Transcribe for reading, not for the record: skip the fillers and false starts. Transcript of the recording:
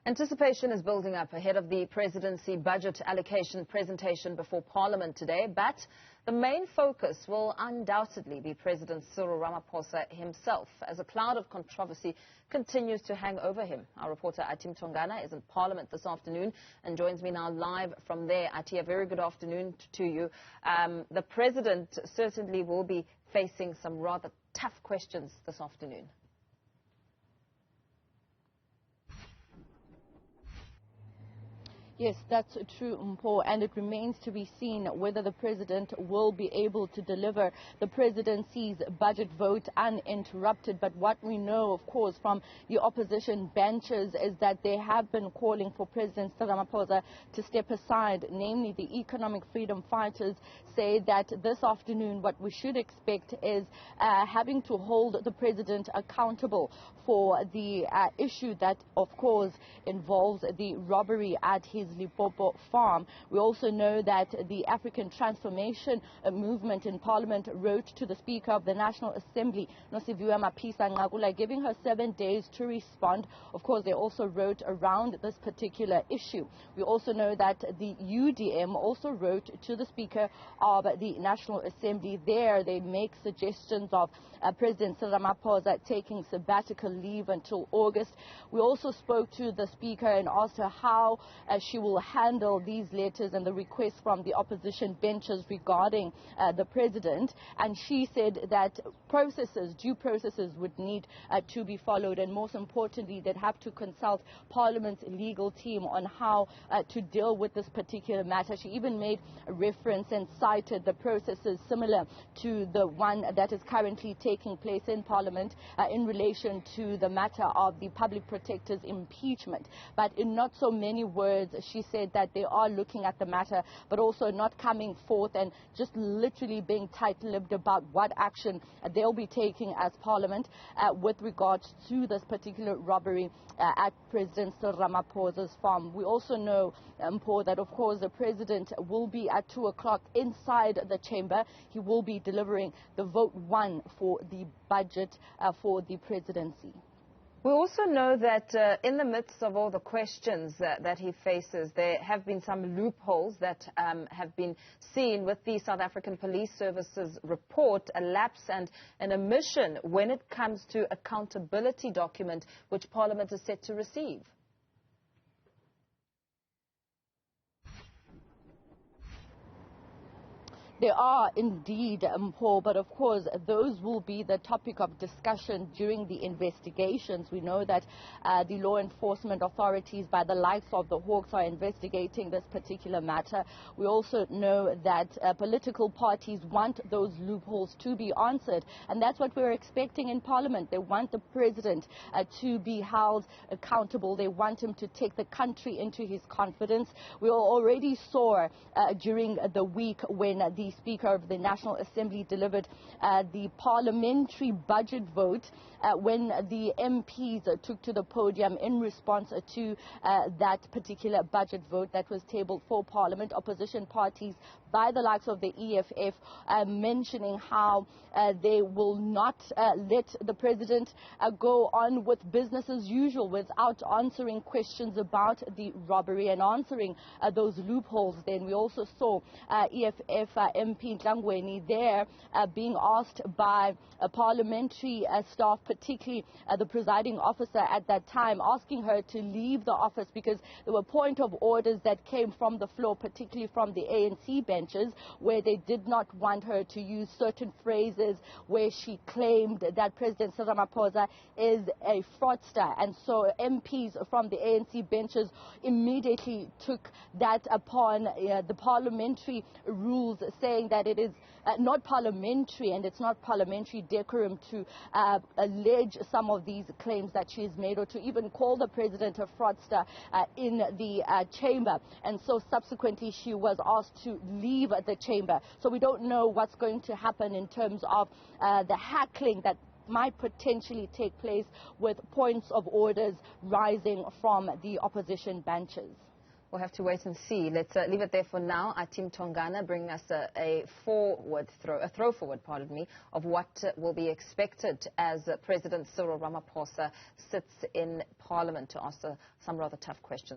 Anticipation is building up ahead of the presidency budget allocation presentation before Parliament today, but the main focus will undoubtedly be President Cyril Ramaphosa himself, as a cloud of controversy continues to hang over him. Our reporter Athi Mtongana is in Parliament this afternoon and joins me now live from there. Athi, a very good afternoon to you. The President certainly will be facing some rather tough questions this afternoon. Yes, that's true, Mpho, and it remains to be seen whether the President will be able to deliver the Presidency's budget vote uninterrupted. But what we know, of course, from the opposition benches is that they have been calling for President Cyril Ramaphosa to step aside. Namely, the economic freedom fighters say that this afternoon what we should expect is having to hold the President accountable for the issue that, of course, involves the robbery at his Limpopo farm. We also know that the African Transformation Movement in Parliament wrote to the Speaker of the National Assembly, Nosiviwe Mapisa Nqakula, giving her 7 days to respond. Of course, they also wrote around this particular issue. We also know that the UDM also wrote to the Speaker of the National Assembly. There, they make suggestions of President Cyril Ramaphosa taking sabbatical leave until August. We also spoke to the Speaker and asked her how she will handle these letters and the requests from the opposition benches regarding the President. And she said that due processes would need to be followed, and most importantly, they'd have to consult Parliament's legal team on how to deal with this particular matter. She even made a reference and cited the processes similar to the one that is currently taking place in Parliament in relation to the matter of the Public Protector's impeachment. But in not so many words, she said that they are looking at the matter, but also not coming forth and just literally being tight-lipped about what action they'll be taking as Parliament with regards to this particular robbery at President Cyril Ramaphosa's farm. We also know, Mpho, that of course the President will be at 2 o'clock inside the chamber. He will be delivering the vote 1 for the budget for the presidency. We also know that in the midst of all the questions that he faces, there have been some loopholes that have been seen with the South African Police Service's report, a lapse and an omission when it comes to accountability document, which Parliament is set to receive. They are indeed, Mpho, but of course those will be the topic of discussion during the investigations. We know that the law enforcement authorities, by the likes of the Hawks, are investigating this particular matter. We also know that political parties want those loopholes to be answered, and that's what we're expecting in Parliament. They want the President to be held accountable. They want him to take the country into his confidence. We already saw during the week when the Speaker of the National Assembly delivered the parliamentary budget vote when the MPs took to the podium in response to that particular budget vote that was tabled for Parliament. Opposition parties, by the likes of the EFF, mentioning how they will not let the President go on with business as usual without answering questions about the robbery and answering those loopholes. Then we also saw EFF MP Ntlangweni there being asked by parliamentary staff, particularly the presiding officer at that time, asking her to leave the office because there were point of orders that came from the floor, particularly from the ANC benches, where they did not want her to use certain phrases where she claimed that President Cyril Ramaphosa is a fraudster. And so MPs from the ANC benches immediately took that upon the parliamentary rules, saying that it is not parliamentary and it's not parliamentary decorum to allege some of these claims that she's made, or to even call the President a fraudster in the chamber. And so subsequently she was asked to leave the chamber. So we don't know what's going to happen in terms of the heckling that might potentially take place with points of orders rising from the opposition benches. We'll have to wait and see. Let's leave it there for now. Athi Mtongana bringing us a throw forward, of what will be expected as President Cyril Ramaphosa sits in Parliament to answer some rather tough questions.